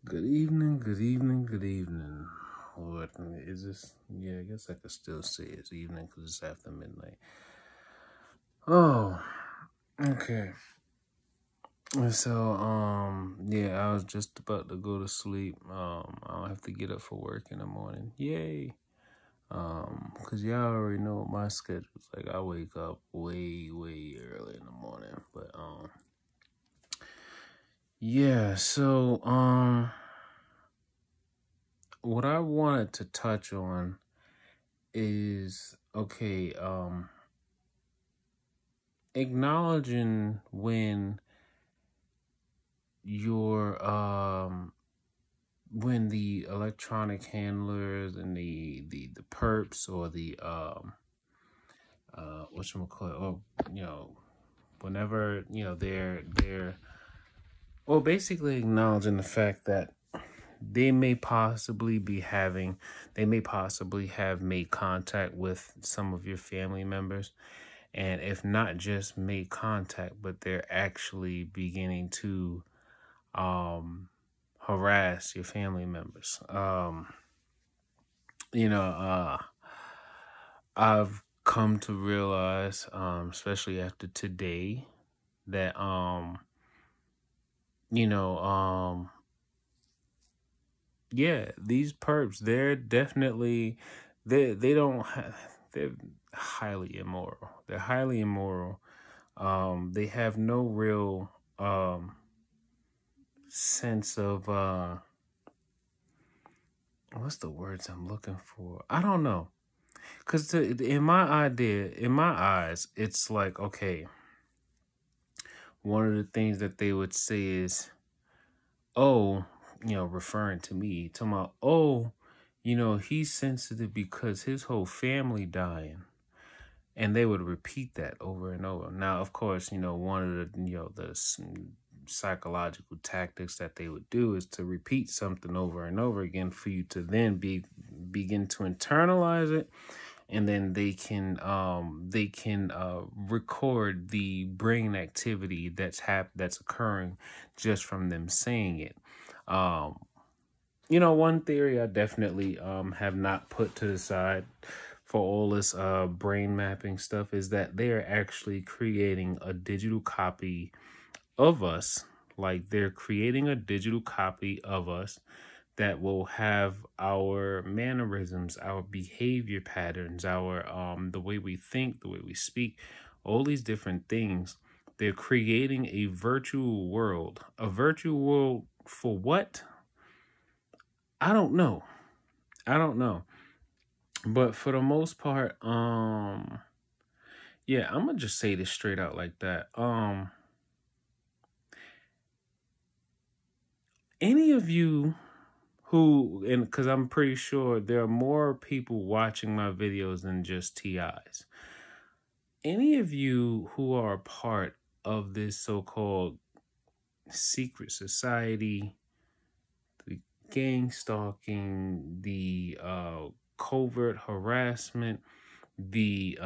Good evening, good evening, good evening. What is this? Yeah, I guess I could still say it's evening because it's after midnight. Oh, okay. So, yeah, I was just about to go to sleep. I don't have to get up for work in the morning. Yay. Cause y'all already know what my schedule's like. I wake up way early in the morning. But, yeah, so, what I wanted to touch on is acknowledging when your when the electronic handlers and the perps or the whatchamacallit, or whenever they're well, basically acknowledging the fact that they may possibly have made contact with some of your family members. And if not just made contact, but they're actually beginning to harass your family members. I've come to realize, especially after today, that these perps, they're definitely they don't they're highly immoral. They're highly immoral. They have no real sense of what's the words I'm looking for? I don't know. Cause in my eyes, it's like, okay, one of the things that they would say is, oh, referring to me, talking about, oh, he's sensitive because his whole family dying. And they would repeat that over and over. Now, of course, one of the psychological tactics that they would do is to repeat something over and over again for you to then begin to internalize it, and then they can record the brain activity that's occurring just from them saying it. One theory I definitely have not put to the side for all this brain mapping stuff is that they are actually creating a digital copy of us. Like, they're creating a digital copy of us that will have our mannerisms, our behavior patterns, our the way we think, the way we speak, all these different things. They're creating a virtual world. A virtual world for what? I don't know. But for the most part, I'm gonna just say this straight out like that. Any of you who, and because I'm pretty sure there are more people watching my videos than just TIs. Any of you who are a part of this so-called secret society, the gang stalking, the covert harassment, the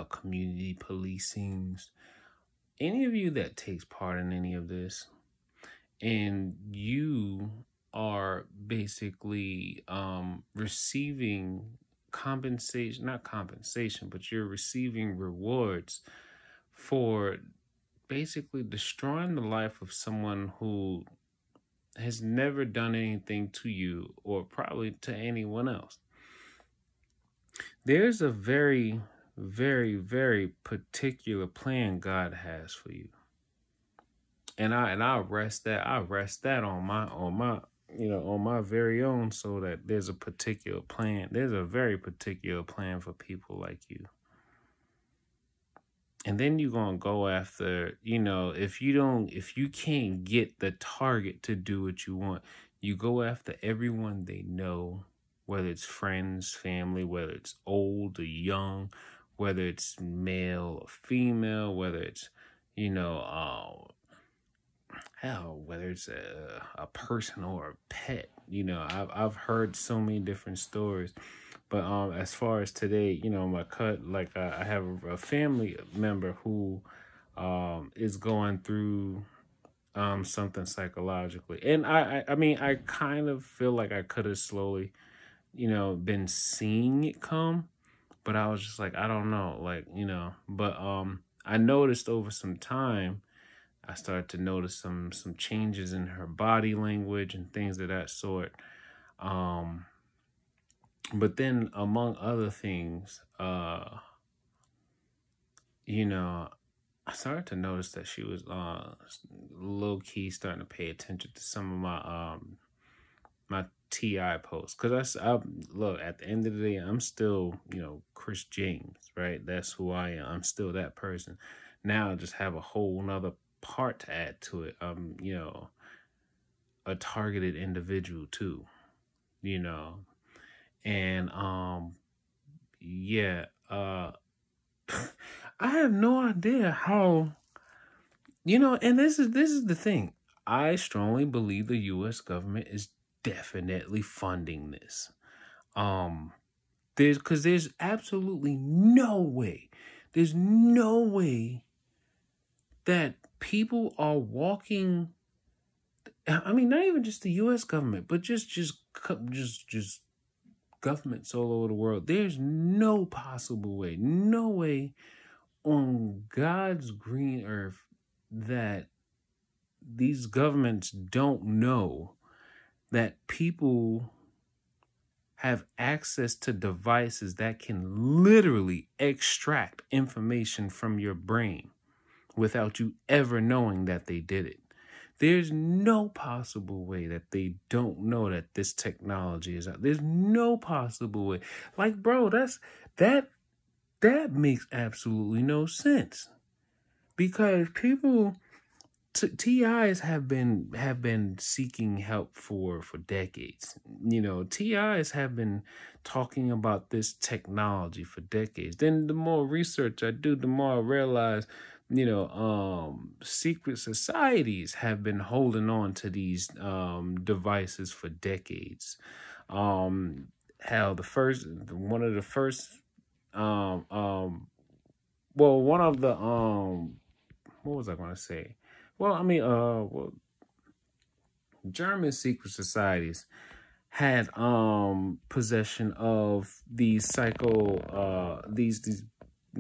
community policing, any of you that takes part in any of this, and you are basically receiving not compensation, but you're receiving rewards for basically destroying the life of someone who has never done anything to you or probably to anyone else. There's a very, very particular plan God has for you. And I rest that on my very own, so that there's a particular plan. There's a very particular plan for people like you. And then you're going to go after, if you can't get the target to do what you want, you go after everyone they know, whether it's friends, family, whether it's old or young, whether it's male or female, whether it's, whether it's a person or a pet. I've heard so many different stories. But as far as today, I have a family member who is going through something psychologically. And I mean, I kind of feel like I could have slowly, been seeing it come, but I was just like, I don't know, like, but I noticed over some time, I started to notice some changes in her body language and things of that sort. Um, but then among other things, you know, I started to notice that she was low key starting to pay attention to some of my TI posts, because I look, at the end of the day, I'm still, Chris James, right? That's who I am. I'm still that person. Now I just have a whole nother part to add to it. A targeted individual too, you know, and yeah, I have no idea how, and this is the thing. I strongly believe the US government is definitely funding this. Um there's absolutely no way. There's no way that people are walking, I mean, not even just the US government, but just governments all over the world. There's no possible way, no way on God's green earth that these governments don't know that people have access to devices that can literally extract information from your brain without you ever knowing that they did it. There's no possible way that they don't know that this technology is out. There's no possible way. Like, bro, that makes absolutely no sense. Because people, TIs have been seeking help for decades. TIs have been talking about this technology for decades. Then the more research I do, the more I realize, secret societies have been holding on to these devices for decades. Hell, one of the first, well, one of the what was I going to say? Well, I mean, German secret societies had possession of these these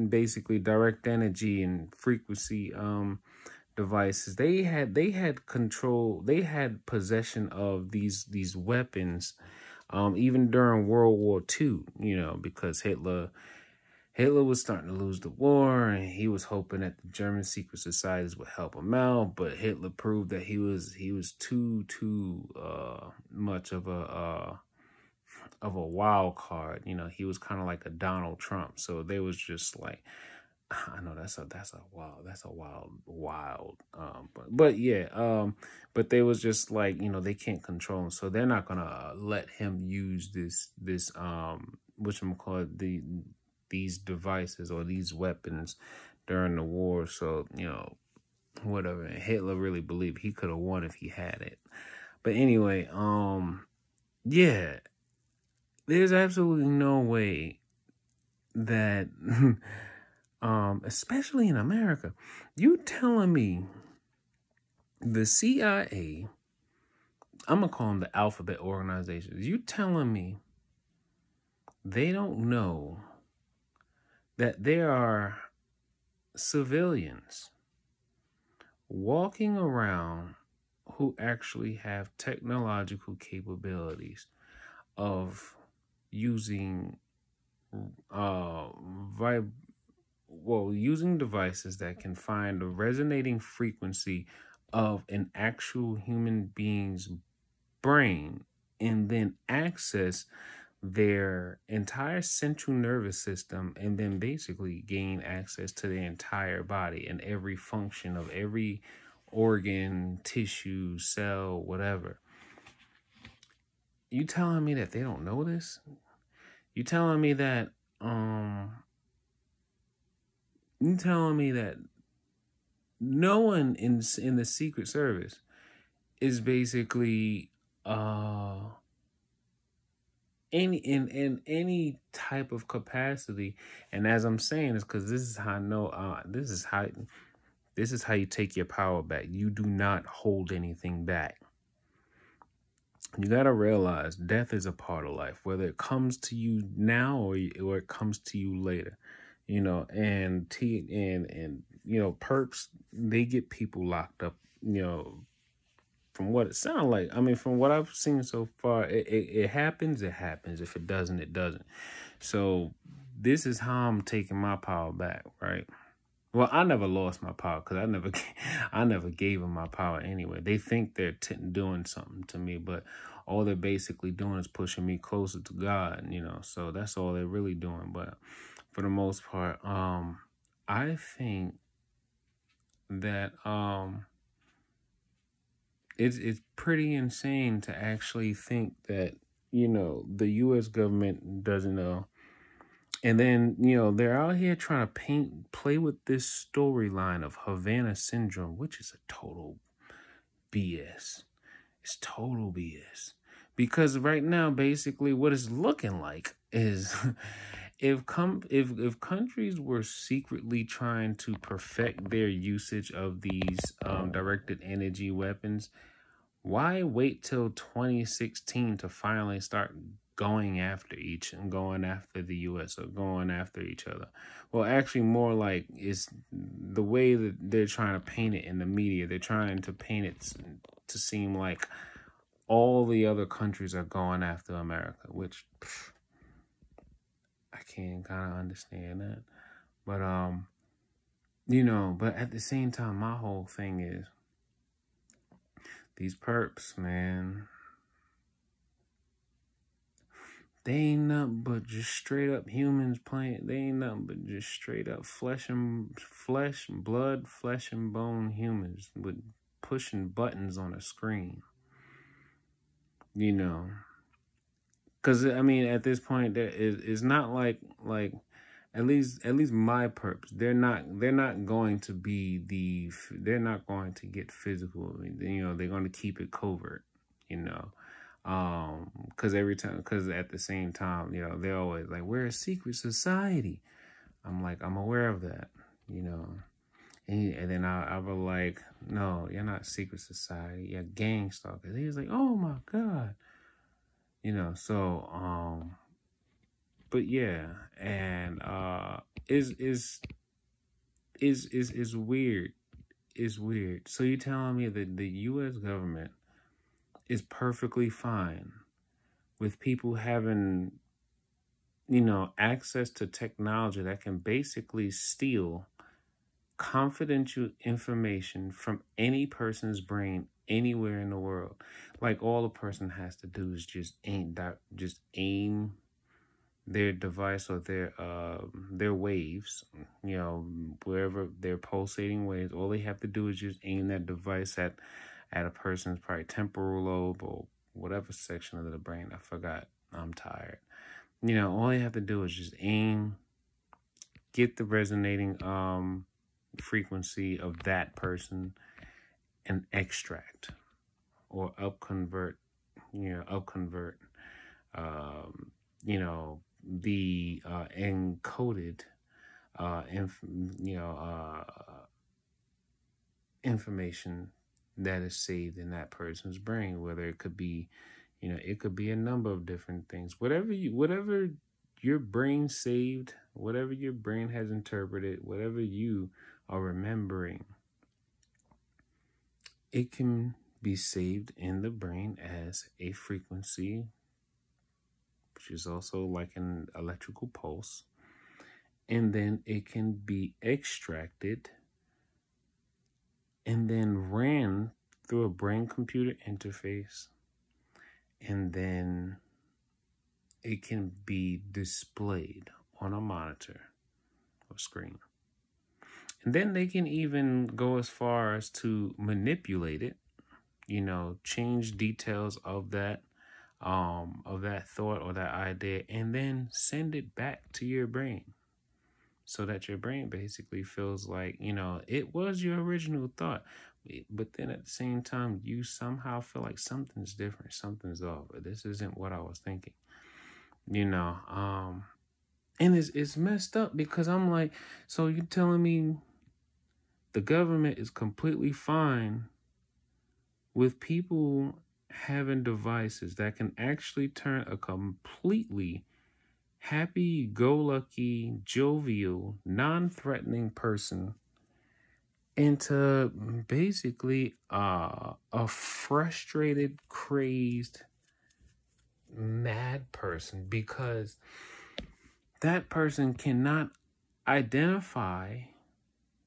basically direct energy and frequency devices. They had control, they had possession of these weapons even during World War II, because Hitler was starting to lose the war, and he was hoping that the German secret societies would help him out. But Hitler proved that he was too much of a wild card. He was kind of like a Donald Trump. So they was just like, I know that's a wild. But yeah. But they was just like, they can't control him, so they're not gonna let him use this whatchamacallit, these devices or these weapons during the war. So, whatever. And Hitler really believed he could have won if he had it. But anyway, yeah, there's absolutely no way that, especially in America, you telling me the CIA, I'm gonna call them the alphabet organizations, you telling me they don't know that there are civilians walking around who actually have technological capabilities of using using devices that can find the resonating frequency of an actual human being's brain and then access their entire central nervous system, and then basically gain access to the entire body and every function of every organ, tissue, cell, whatever. You telling me that they don't know this? You telling me that no one in the Secret Service is basically in any type of capacity. And as I'm saying this, because this is how I know, this This is how you take your power back. You do not hold anything back. You got to realize death is a part of life, whether it comes to you now or it comes to you later. And perps, they get people locked up, from what it sounds like. I mean, from what I've seen so far, it happens, it happens. If it doesn't, it doesn't. So this is how I'm taking my power back, right? Well, I never lost my power because I never gave them my power anyway. They think they're doing something to me, but all they're basically doing is pushing me closer to God, so that's all they're really doing. But for the most part, I think that it's pretty insane to actually think that, the U.S. government doesn't know. And then, they're out here trying to play with this storyline of Havana syndrome, which is a total BS. It's total BS. Because right now, basically, what it's looking like is if countries were secretly trying to perfect their usage of these directed energy weapons, why wait till 2016 to finally start going after the U.S. or going after each other? Well, actually, more like it's the way that they're trying to paint it in the media. They're trying to paint it to seem like all the other countries are going after America, which I can't kind of understand that. But, but at the same time, my whole thing is these perps, man. They ain't nothing but just straight up humans playing. They ain't nothing but just straight up flesh and bone humans with pushing buttons on a screen. Because I mean, at this point, it's not like at least my perps. They're not going to be they're not going to get physical. They're going to keep it covert. Because at the same time, they're always like, we're a secret society. I'm like, I'm aware of that, and then I was like, no, you're not secret society, you're gangstalkers. He was like, oh my God, but yeah, and is weird. It's weird. So you're telling me that the U.S. government is perfectly fine with people having, access to technology that can basically steal confidential information from any person's brain anywhere in the world. Like, all a person has to do is just aim their device or their waves, wherever their pulsating waves. All they have to do is just aim that device at a person's probably temporal lobe or whatever section of the brain. I forgot. I'm tired. All you have to do is just aim, get the resonating frequency of that person, and extract or upconvert the encoded information that is saved in that person's brain, whether it could be, it could be a number of different things. Whatever your brain saved, whatever your brain has interpreted, whatever you are remembering, it can be saved in the brain as a frequency, which is also like an electrical pulse. And then it can be extracted and then ran through a brain-computer interface. And then it can be displayed on a monitor or screen. And then they can even go as far as to manipulate it, change details of that thought or that idea, and then send it back to your brain so that your brain basically feels like, it was your original thought. But then at the same time, you somehow feel like something's different, something's off. This isn't what I was thinking, and it's messed up because I'm like, so you're telling me the government is completely fine with people having devices that can actually turn a completely happy-go-lucky, jovial, non-threatening person into basically a frustrated, crazed, mad person, because that person cannot identify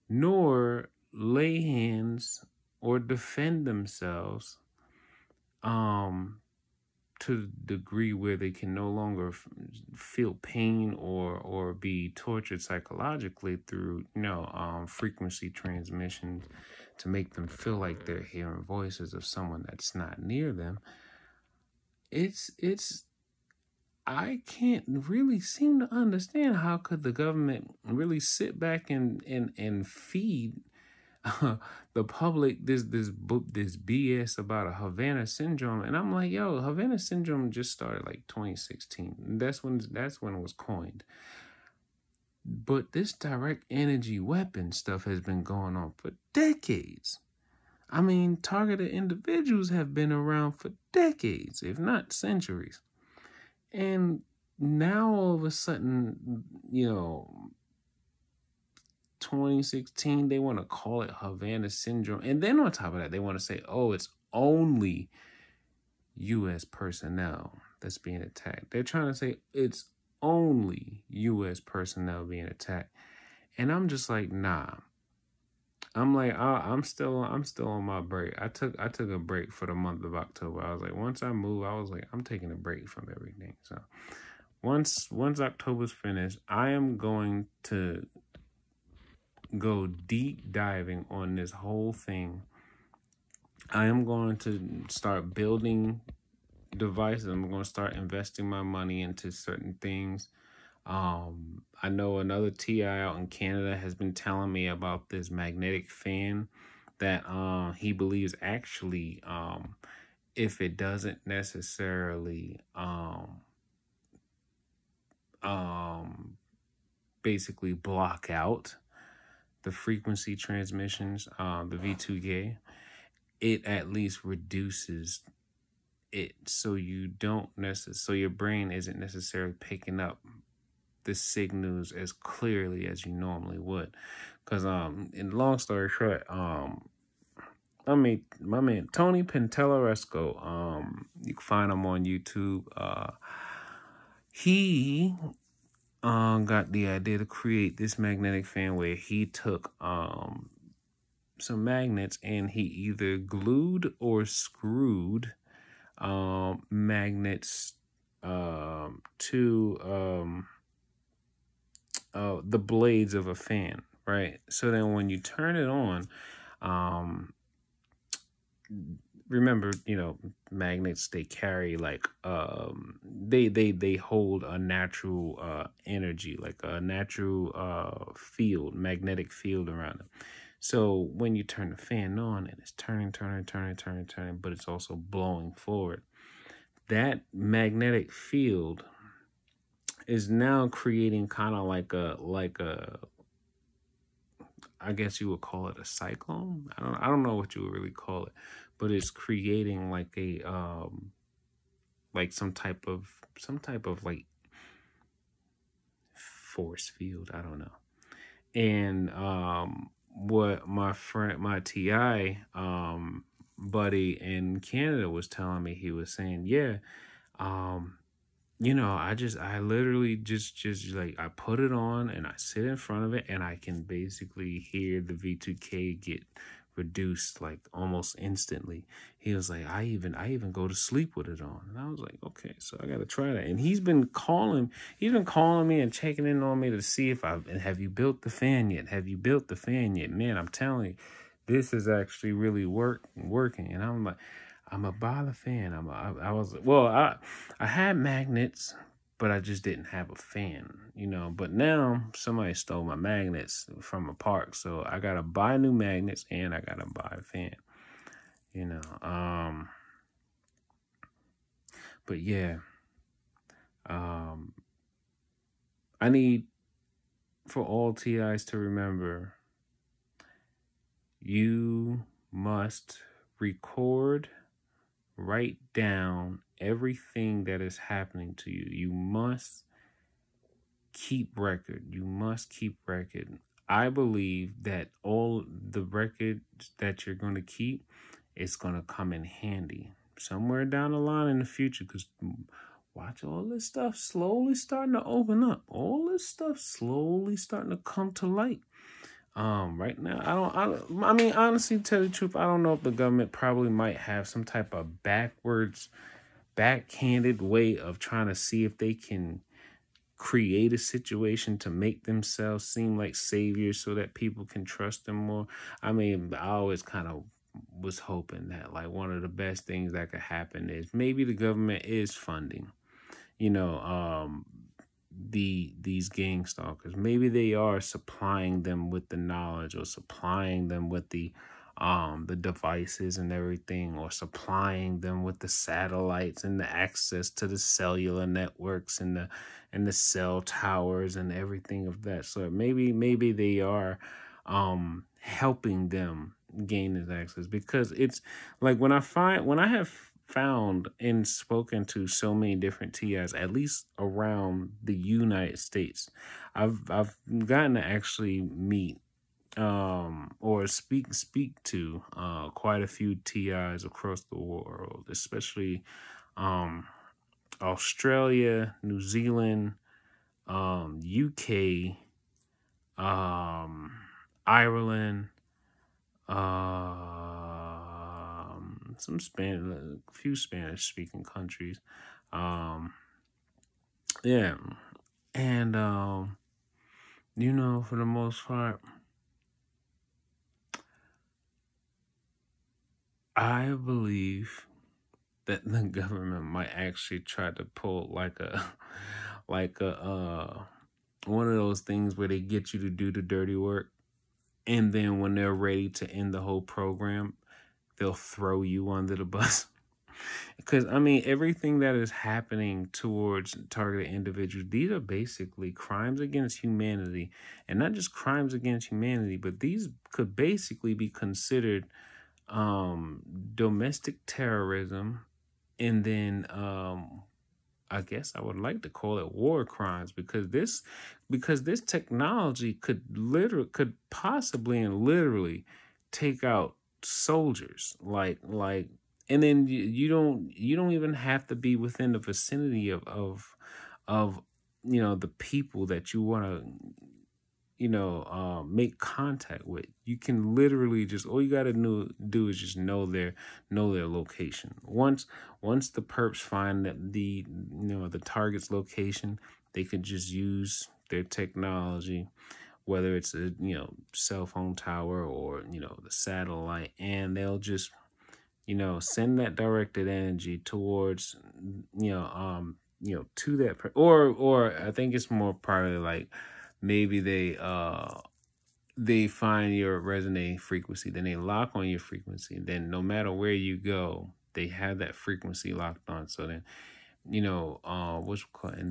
nor lay hands or defend themselves to the degree where they can no longer feel pain or be tortured psychologically through frequency transmissions to make them feel like they're hearing voices of someone that's not near them. It's I can't really seem to understand how could the government really sit back and feed the public this BS about a Havana syndrome. And I'm like, yo, Havana syndrome just started like 2016. That's when it was coined. But this direct energy weapon stuff has been going on for decades. I mean, targeted individuals have been around for decades, if not centuries. And now all of a sudden, 2016, they want to call it Havana syndrome. And then on top of that, they want to say, oh, it's only U.S. personnel that's being attacked. They're trying to say it's only U.S. personnel being attacked. And I'm just like, nah. I'm like, I'm still on my break. I took a break for the month of October. I was like, once I move, I was like, I'm taking a break from everything. So once October's finished, I am going to go deep diving on this whole thing. I am going to start building devices. I'm going to start investing my money into certain things. I know another TI out in Canada has been telling me about this magnetic fan that he believes actually if it doesn't necessarily basically block out the frequency transmissions, the V2K, it at least reduces it, so you don't so your brain isn't necessarily picking up the signals as clearly as you normally would. Because in long story short, I mean, my man Tony Pantelleresco, you can find him on YouTube. He got the idea to create this magnetic fan where he took some magnets and he either glued or screwed magnets to the blades of a fan, right? So then when you turn it on, remember, magnets, they carry like they hold a natural energy, like a natural field, magnetic field around them. So when you turn the fan on and it's turning, but it's also blowing forward, that magnetic field is now creating kind of like a I guess you would call it a cyclone. I don't know what you would really call it, but it's creating like a like some type of like force field. I don't know. And what my TI buddy in Canada was telling me, he was saying, yeah, I literally just like, I put it on and I sit in front of it and I can basically hear the V2K get reduced like almost instantly. He was like, I even go to sleep with it on. And I was like, okay, so I got to try that. And he's been calling me and checking in on me to see if have you built the fan yet? Have you built the fan yet? Man, I'm telling you, this is actually really working. And I'm like, I'm a buy the fan. I had magnets, but I just didn't have a fan, But now somebody stole my magnets from a park, so I gotta buy new magnets and I gotta buy a fan, But yeah, I need for all TIs to remember, You must record, write down everything that is happening to you. You must keep record. You must keep record. I believe that all the records that you're going to keep, it's going to come in handy somewhere down the line in the future, because watch all this stuff slowly starting to open up. All this stuff slowly starting to come to light. Right now, I mean, honestly, to tell the truth, I don't know if the government probably might have some type of backhanded way of trying to see if they can create a situation to make themselves seem like saviors so that people can trust them more. I mean, I always kind of was hoping that, like, one of the best things that could happen is maybe the government is funding, you know, these gang stalkers. Maybe they are supplying them with the knowledge, or supplying them with the devices and everything, or supplying them with the satellites and the access to the cellular networks and the cell towers and everything of that sort. Maybe they are helping them gain this access, because it's like when I have found and spoken to so many different TIs, at least around the United States, I've gotten to actually meet or speak to quite a few TIs across the world, especially Australia, New Zealand, UK, Ireland, some Spanish, a few Spanish speaking countries. Yeah. And for the most part, I believe that the government might actually try to pull like a one of those things where they get you to do the dirty work, and then when they're ready to end the whole program, they'll throw you under the bus. Because, I mean, everything that is happening towards targeted individuals, these are basically crimes against humanity. And not just crimes against humanity, but these could basically be considered domestic terrorism. And then I guess I would like to call it war crimes, because this technology could possibly and literally take out soldiers, like, and then you don't even have to be within the vicinity of the people that you want to make contact with. You can literally just, all you got to do is just know their location. Once the perps find that the target's location, they could just use their technology, whether it's a cell phone tower or the satellite, and they'll just send that directed energy towards to that or I think it's more probably like, maybe they find your resonating frequency, then they lock on your frequency, then no matter where you go, they have that frequency locked on. So then and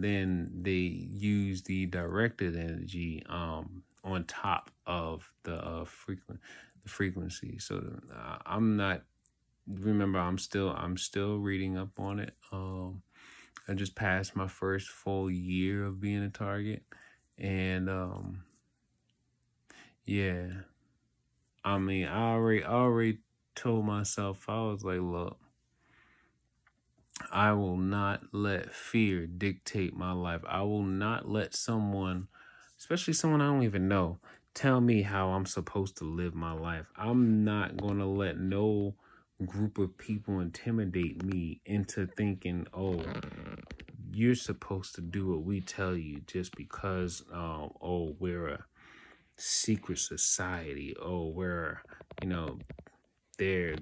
then they use the directed energy on top of the frequency. So I'm still reading up on it. I just passed my first full year of being a target, and yeah, I mean, I already told myself, I was like, look, I will not let fear dictate my life. I will not let someone, especially someone I don't even know, tell me how I'm supposed to live my life. I'm not going to let no group of people intimidate me into thinking, oh, you're supposed to do what we tell you just because, we're a secret society. Oh, we're, they're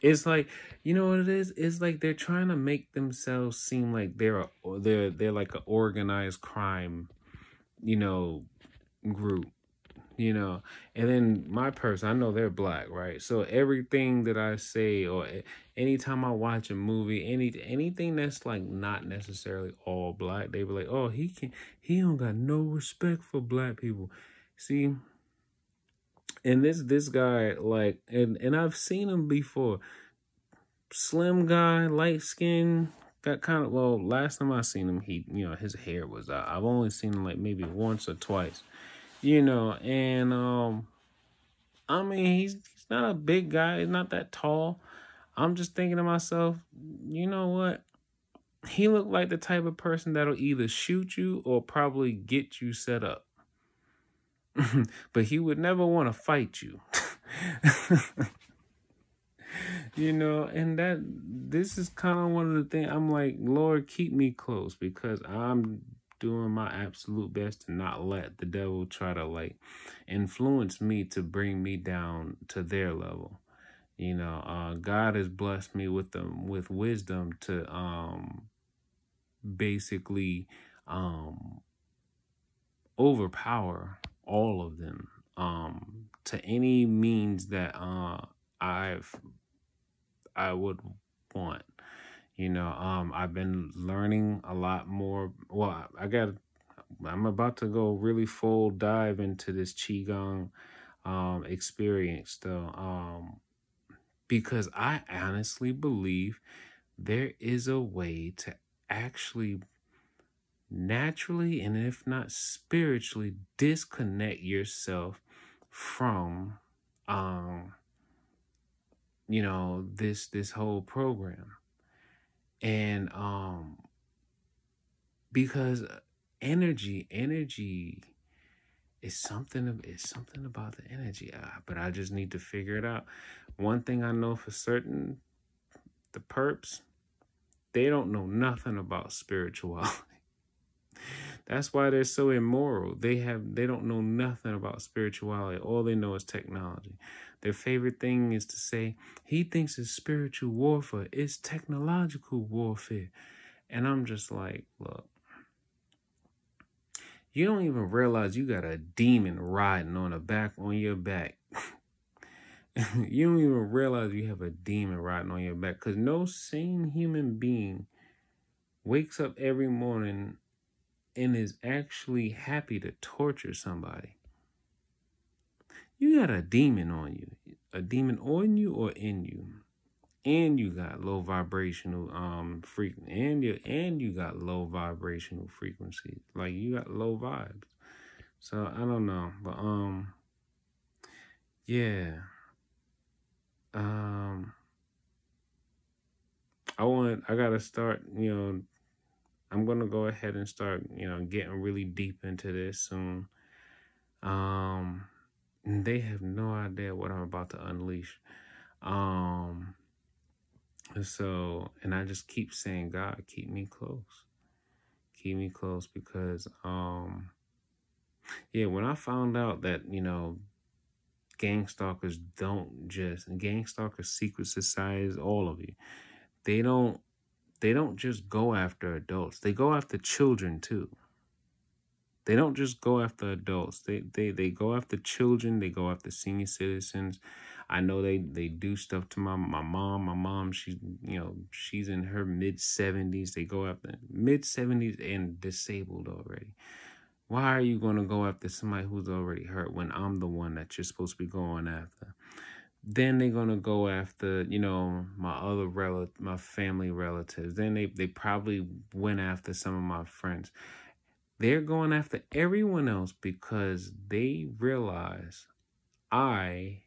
it's like, what it is? It's like they're trying to make themselves seem like they're like an organized crime, group, and then my person, I know they're black, right? So everything that I say, or anytime I watch a movie, anything that's like not necessarily all black, they be like, oh, he don't got no respect for black people. See, And this guy, like, and I've seen him before. Slim guy, light skin, got kind of, well, last time I seen him, he, his hair was out. I've only seen him like maybe once or twice, and I mean, he's not a big guy, he's not that tall. I'm just thinking to myself, you know what? He looked like the type of person that'll either shoot you or probably get you set up. But he would never want to fight you. And this is kind of one of the things I'm like, Lord, keep me close, because I'm doing my absolute best to not let the devil try to like influence me to bring me down to their level. God has blessed me with wisdom to basically overpower all of them to any means that I would want. I've been learning a lot more. Well, I'm about to go really full dive into this qigong experience though, because I honestly believe there is a way to actually naturally, and if not spiritually, disconnect yourself from this whole program. And because energy is something about the energy, but I just need to figure it out. One thing I know for certain, the perps, they don't know nothing about spirituality. That's why they're so immoral. They don't know nothing about spirituality. All they know is technology. Their favorite thing is to say, he thinks it's spiritual warfare. It's technological warfare. And I'm just like, look, you don't even realize you got a demon riding on your back. You don't even realize you have a demon riding on your back, because no sane human being wakes up every morning and is actually happy to torture somebody. You got a demon on you. A demon on you or in you. And you got low vibrational and you got low vibrational frequencies. Like, you got low vibes. So I don't know. But yeah. I gotta start, I'm gonna go ahead and start, getting really deep into this soon. They have no idea what I'm about to unleash. So, and I just keep saying, God, keep me close. Keep me close, because when I found out that, gangstalkers secret societies, all of you, they don't just go after adults. They go after children too. They don't just go after adults. They go after children. They go after senior citizens. I know they do stuff to my mom. My mom, she's in her mid-70s. They go after mid-70s and disabled already. Why are you going to go after somebody who's already hurt when I'm the one that you're supposed to be going after? Then they're going to go after, my family relatives. Then they probably went after some of my friends. They're going after everyone else because they realize I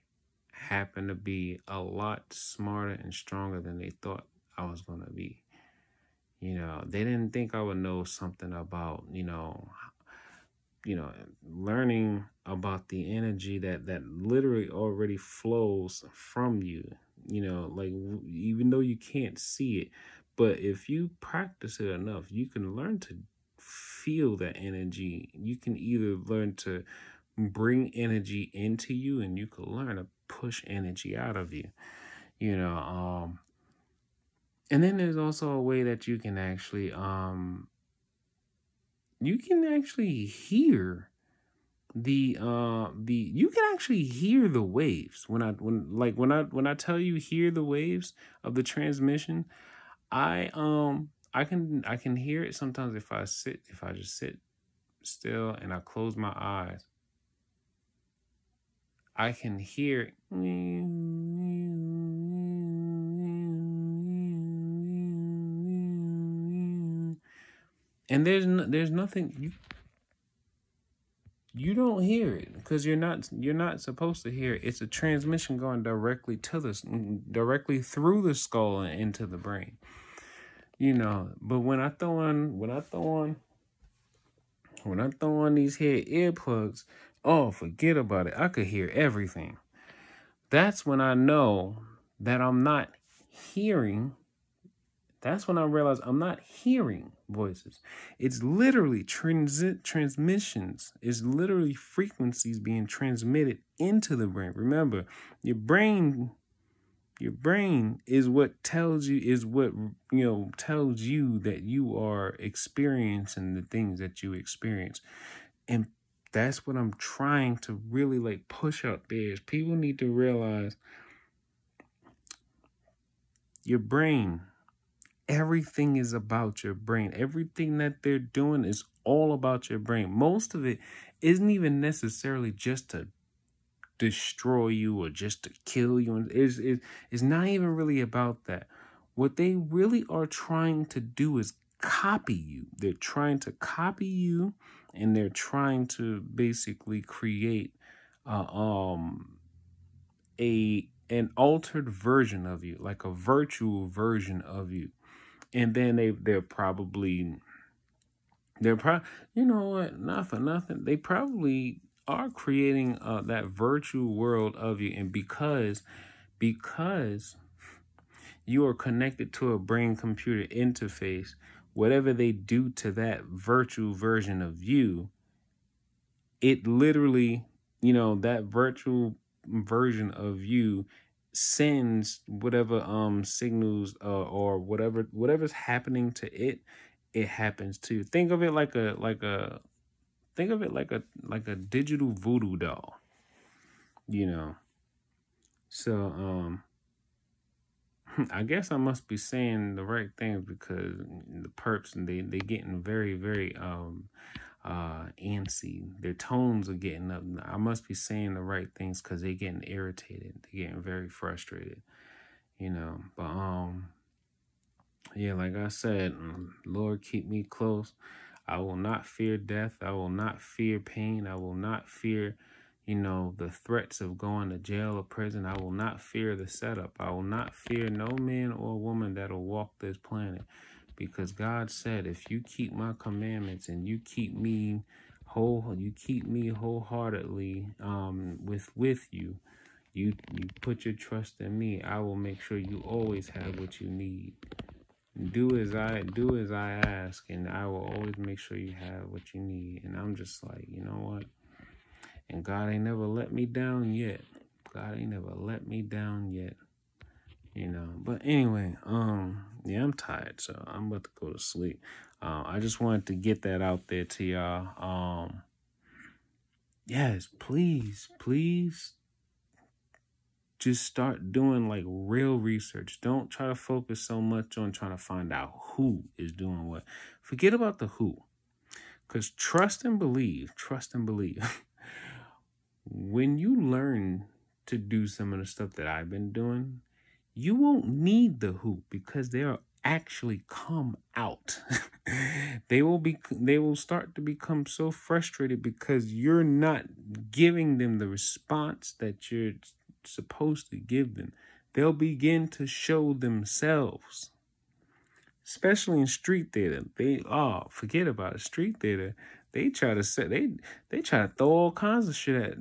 happen to be a lot smarter and stronger than they thought I was going to be. They didn't think I would know something about, learning about the energy that literally already flows from you, like, even though you can't see it, but if you practice it enough, you can learn to feel that energy. You can either learn to bring energy into you, and you can learn to push energy out of you, and then there's also a way that you can actually hear you can actually hear the waves. When I tell you, hear the waves of the transmission, I can hear it sometimes if I just sit still and I close my eyes. I can hear, and there's nothing you don't hear it because you're not supposed to hear it. It's a transmission going directly to directly through the skull and into the brain. But when I throw on these here earplugs, oh, forget about it. I could hear everything. That's when I know that I'm not hearing. That's when I realize I'm not hearing voices. It's literally transmissions. It's literally frequencies being transmitted into the brain. Remember, your brain is what tells you that you are experiencing the things that you experience. And that's what I'm trying to really like push out there is people need to realize your brain. Everything is about your brain. Everything that they're doing is all about your brain. Most of it isn't even necessarily just to destroy you or just to kill you. It's not even really about that. What they really are trying to do is copy you. They're trying to copy you, and they're trying to basically create an altered version of you, like a virtual version of you. And then they're probably you know what, not for nothing, they probably are creating that virtual world of you. And because you are connected to a brain computer interface, whatever they do to that virtual version of you, it literally, that virtual version of you sends whatever signals or whatever's happening to it happens to you. Think of it like a digital voodoo doll, so I guess I must be saying the right things because the perps, and they getting very, very antsy. Their tones are getting up. I must be saying the right things because they're getting irritated. They're getting very frustrated, But yeah, like I said, Lord, keep me close. I will not fear death. I will not fear pain. I will not fear, the threats of going to jail or prison. I will not fear the setup. I will not fear no man or woman that will walk this planet. Because God said, if you keep my commandments and you keep me wholeheartedly with you, you put your trust in me, I will make sure you always have what you need. Do as I ask, and I will always make sure you have what you need. And I'm just like, you know what? And God ain't never let me down yet. God ain't never let me down yet. But anyway, yeah, I'm tired, so I'm about to go to sleep. I just wanted to get that out there to y'all. Yes, please just start doing like real research. Don't try to focus so much on trying to find out who is doing what. Forget about the who, because trust and believe. When you learn to do some of the stuff that I've been doing, you won't need the who, because they'll actually come out. They will start to become so frustrated because you're not giving them the response that you're supposed to give them. They'll begin to show themselves. Especially in street theater. Forget about it. Street theater, they try to they try to throw all kinds of shit at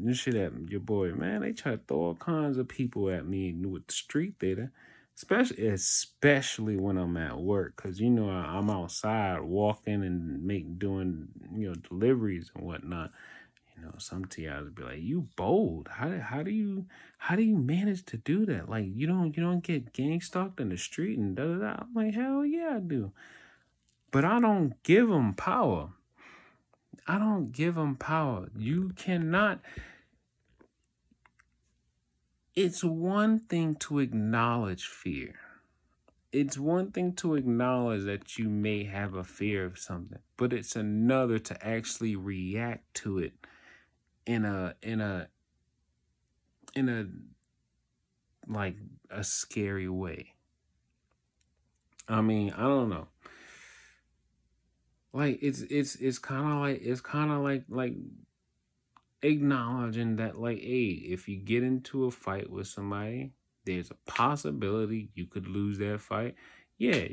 your boy, man. They try to throw all kinds of people at me with street theater. Especially when I'm at work, because I'm outside walking and doing deliveries and whatnot. Some TIs would be like, "You bold? How do you manage to do that? Like you don't get gang stalked in the street and da da da." I'm like, hell yeah, I do. But I don't give them power. You cannot. It's one thing to acknowledge fear. It's one thing to acknowledge that you may have a fear of something, but it's another to actually react to it in a in a like a scary way. I mean, I don't know. Like it's kind of like acknowledging that, like, hey, if you get into a fight with somebody, there's a possibility you could lose that fight. Yeah,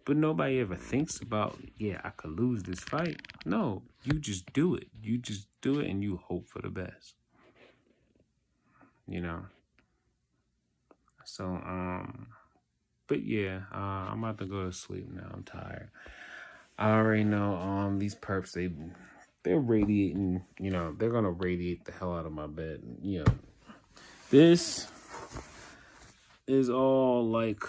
but nobody ever thinks about, yeah, I could lose this fight. No, you just do it. You just do it and you hope for the best. You know. So but yeah, I'm about to go to sleep now. I'm tired. I already know these perps, they're radiating, they're gonna radiate the hell out of my bed. This is all like,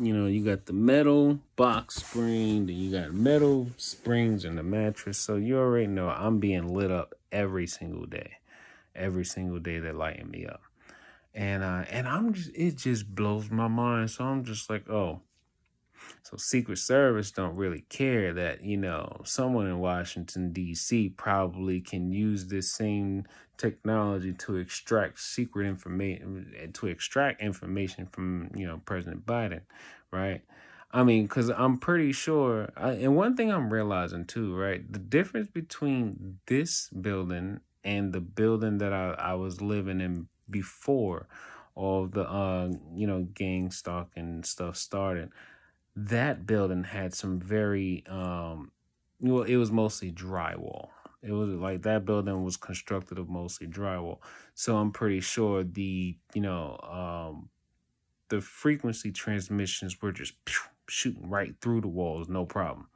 you got the metal box spring, then you got metal springs in the mattress. So you already know I'm being lit up every single day. Every single day they're lighting me up. And it just blows my mind. So I'm just like, oh, so Secret Service don't really care that, someone in Washington, D.C. probably can use this same technology to extract secret information, to extract information from, President Biden, right? I mean, because I'm pretty sure, and one thing I'm realizing too, right? The difference between this building and the building that I was living in before all the, gang stalking stuff started, that building had some very well, it was mostly drywall. It was like that building was constructed of mostly drywall. So I'm pretty sure the frequency transmissions were just shooting right through the walls, no problem.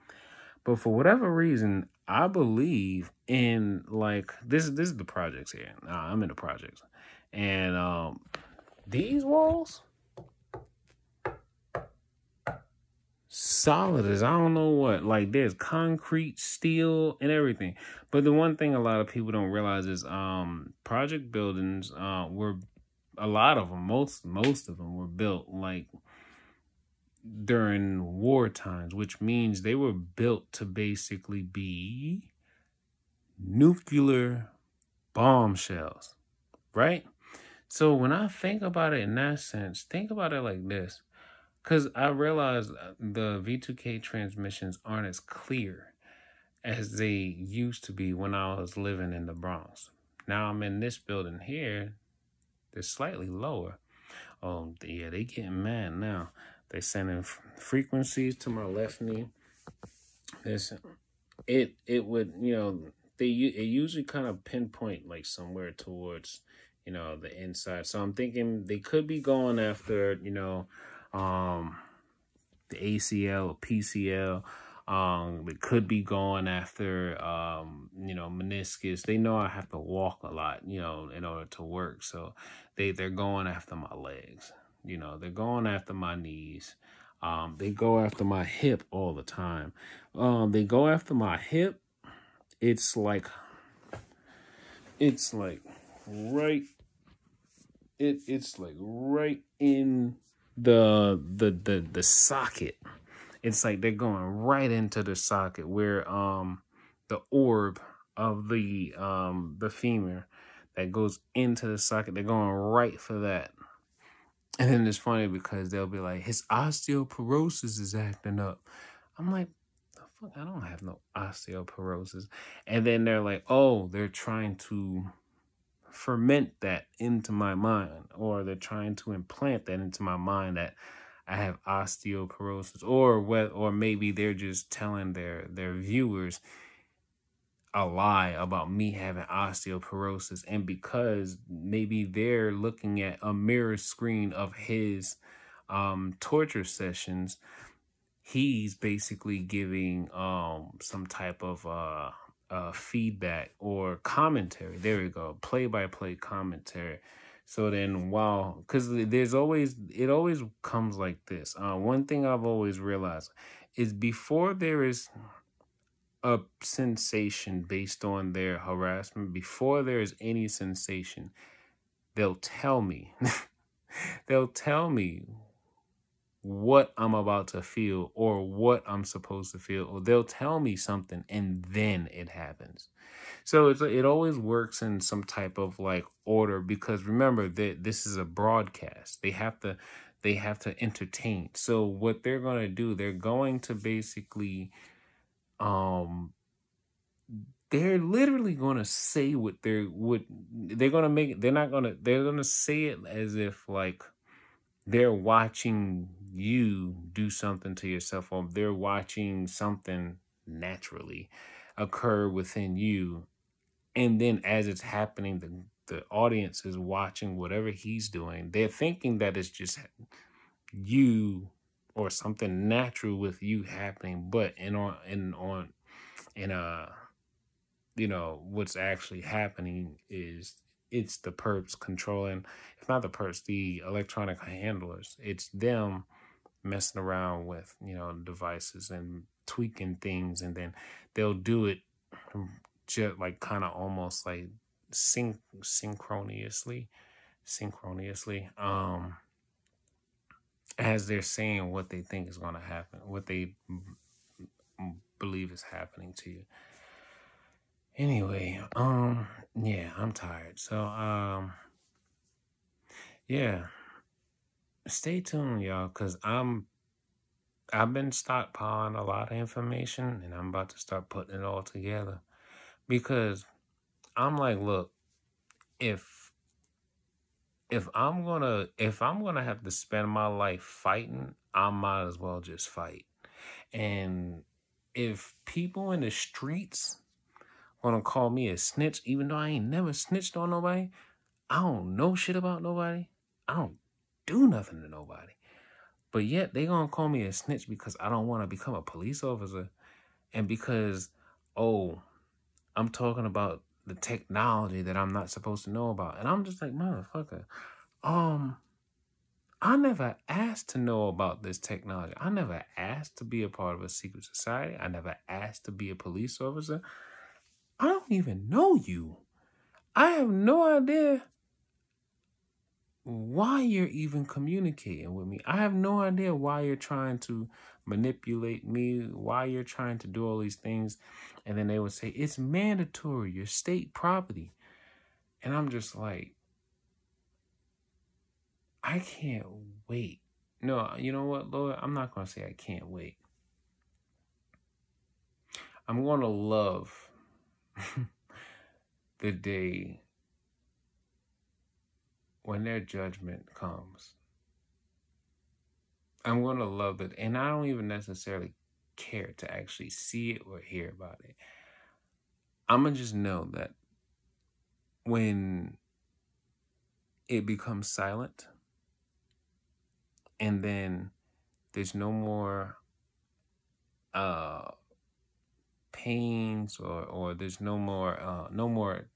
But for whatever reason, I believe in, like, this is the projects here. I'm in the projects. And these walls, solid as I don't know what. Like, there's concrete, steel, and everything. But the one thing a lot of people don't realize is project buildings were, a lot of them, most of them were built like during war times, which means they were built to basically be nuclear bombshells, right? So when I think about it in that sense, think about it like this. Because I realize the V2K transmissions aren't as clear as they used to be when I was living in the Bronx. Now I'm in this building here. They're slightly lower. Oh, yeah, they getting mad now. They're sending frequencies to my left knee. Listen, it would, it usually kind of pinpoint like somewhere towards, the inside. So I'm thinking they could be going after, the ACL or PCL. They could be going after, meniscus. They know I have to walk a lot, in order to work. So they're going after my legs. They're going after my knees. They go after my hip all the time. They go after my hip. It's like right. It's like right in the socket. It's like they're going right into the socket where the orb of the femur that goes into the socket. They're going right for that. And then it's funny because they'll be like, his osteoporosis is acting up. I'm like, the fuck, I don't have no osteoporosis. And then they're like, oh, they're trying to ferment that into my mind, or they're trying to implant that into my mind that I have osteoporosis, or maybe they're just telling their viewers a lie about me having osteoporosis. And because maybe they're looking at a mirror screen of his torture sessions, he's basically giving some type of feedback or commentary. There we go, play-by-play commentary. So then, wow, because it always comes like this. One thing I've always realized is before there is a sensation based on their harassment, before there is any sensation, they'll tell me, they'll tell me what I'm about to feel or what I'm supposed to feel, or they'll tell me something and then it happens. So it always works in some type of like order, because remember that this is a broadcast. They have to entertain. So what they're going to do, they're going to basically um they're literally going to say what they're going to make it. They're going to say it as if like they're watching you do something to yourself, or they're watching something naturally occur within you. And then as it's happening, the audience is watching whatever he's doing. They're thinking that it's just you or something natural with you happening, but in what's actually happening is it's the perps controlling, if not the perps, the electronic handlers. It's them messing around with, devices and tweaking things, and then they'll do it just like kind of almost like synchronously, as they're saying what they think is going to happen, what they believe is happening to you. Anyway, yeah, I'm tired. So, yeah, stay tuned, y'all, because I've been stockpiling a lot of information, and I'm about to start putting it all together, because I'm like, look, if if I'm gonna have to spend my life fighting, I might as well just fight. And if people in the streets gonna call me a snitch, even though I ain't never snitched on nobody, I don't know shit about nobody, I don't do nothing to nobody, but yet they gonna call me a snitch because I don't want to become a police officer, and because, oh, I'm talking about the technology that I'm not supposed to know about. And I'm just like, motherfucker, um, I never asked to know about this technology. I never asked to be a part of a secret society. I never asked to be a police officer. I don't even know you. I have no idea why you're even communicating with me. I have no idea why you're trying to manipulate me, why you're trying to do all these things. And then they would say, it's mandatory, your state property. And I'm just like, I can't wait. No, you know what, Lord? I'm not going to say I can't wait. I'm going to love the day when their judgment comes. I'm going to love it. And I don't even necessarily care to actually see it or hear about it. I'm going to just know that when it becomes silent, and then there's no more pains, or there's no more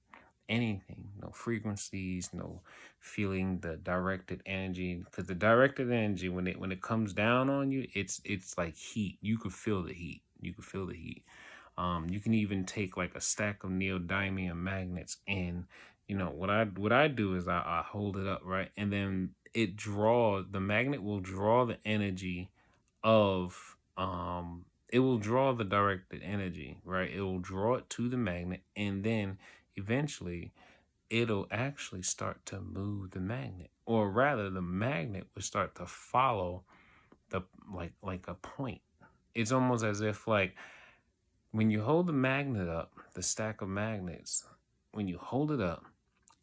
anything, no frequencies, no feeling the directed energy, because the directed energy, when it comes down on you, it's like heat. You could feel the heat. You can even take like a stack of neodymium magnets, and what I do is I hold it up, right, and then the magnet will draw the energy of it will draw the directed energy, right? It will draw it to the magnet, and then eventually it'll actually start to move the magnet, or rather the magnet will start to follow the like a point. It's almost as if like when you hold the magnet up, the stack of magnets, when you hold it up,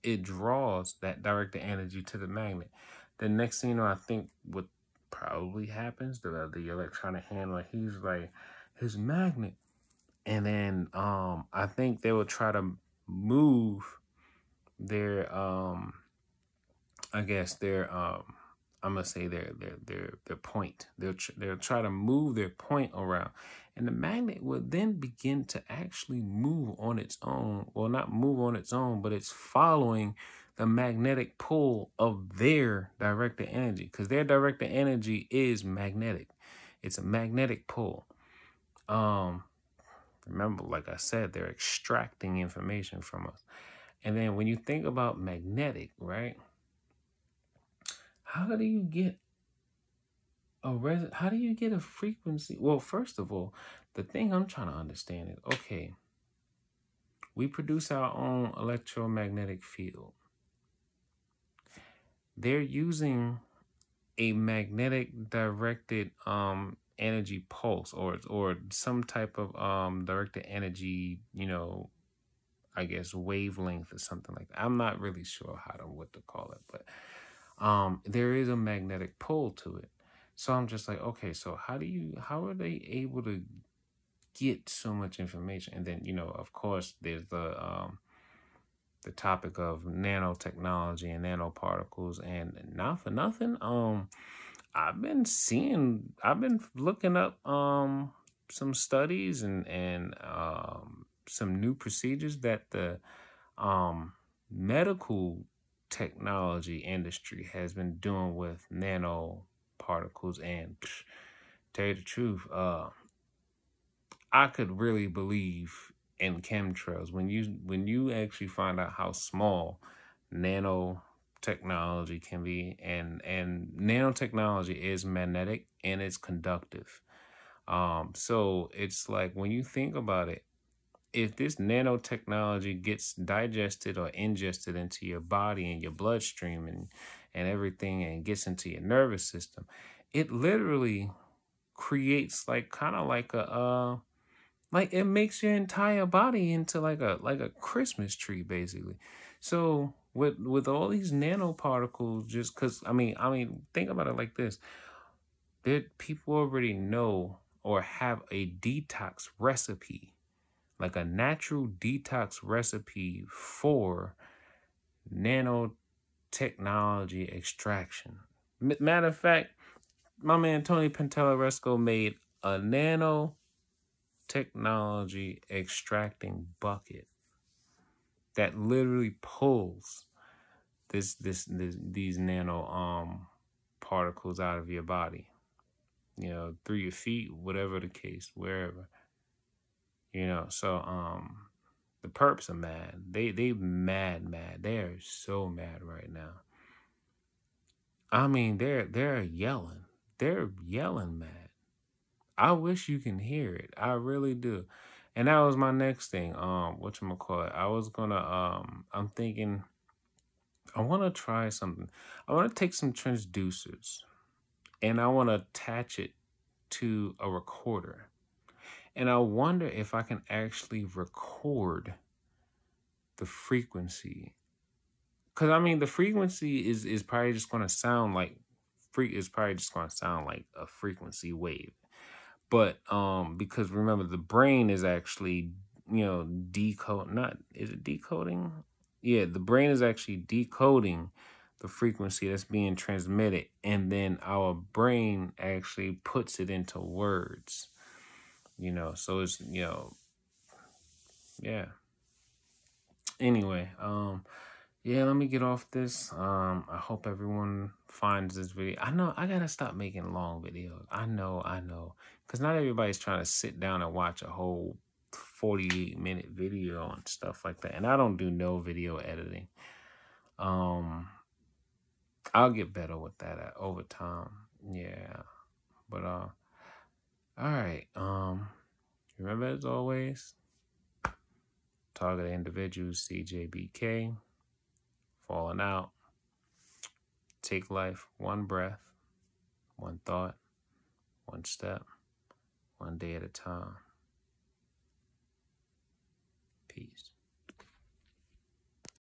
it draws that directed energy to the magnet. The next thing you know, I think what probably happens, the electronic handler, he's like, his magnet, and then I think they will try to move their I guess their I'm gonna say their point. They'll try to move their point around, and the magnet will then begin to actually move on its own. Well, not move on its own, but it's following the magnetic pull of their directed energy, because their directed energy is magnetic. It's a magnetic pull. Remember, like I said, they're extracting information from us. And then when you think about magnetic, right? How do you get How do you get a frequency? Well, first of all, the thing I'm trying to understand is, okay, we produce our own electromagnetic field. They're using a magnetic directed energy pulse, or some type of directed energy, I guess wavelength or something like that. I'm not really sure what to call it, but there is a magnetic pull to it. So I'm just like, okay, so how are they able to get so much information? And then, of course, there's the topic of nanotechnology and nanoparticles. And not for nothing, I've been looking up some studies and some new procedures that the medical technology industry has been doing with nanoparticles. And tell you the truth, I could really believe in chemtrails when you actually find out how small nanotechnology can be. And nanotechnology is magnetic and it's conductive. So it's like, when you think about it, if this nanotechnology gets digested or ingested into your body and your bloodstream and everything, and gets into your nervous system, it literally creates like kind of like a like it makes your entire body into like a Christmas tree, basically. So with all these nanoparticles, just because I mean, think about it like this: that people already know or have a detox recipe, like a natural detox recipe for nanotechnology extraction. Matter of fact, my man Tony Pantelleresco made a nanotechnology extracting bucket that literally pulls these nano particles out of your body, through your feet, whatever the case, wherever. So the perps are mad. They mad. They are so mad right now. I mean, they're yelling. They're yelling mad. I wish you can hear it. I really do. And that was my next thing. Whatchamacallit? I was gonna I'm thinking I wanna try something. I wanna take some transducers and I wanna attach it to a recorder. And I wonder if I can actually record the frequency. Cause I mean, the frequency is probably just gonna sound like is probably just gonna sound like a frequency wave. But because remember, the brain is actually, decode not is it decoding? Yeah, the brain is actually decoding the frequency that's being transmitted, and then our brain actually puts it into words. So it's, yeah. Anyway, yeah, let me get off this. I hope everyone finds this video. I know I gotta stop making long videos. I know. Because not everybody's trying to sit down and watch a whole 48-minute video and stuff like that. And I don't do no video editing. I'll get better with that over time. Yeah. But all right. Remember, as always, target individuals, CJBK, falling out. Take life one breath, one thought, one step, one day at a time. Peace.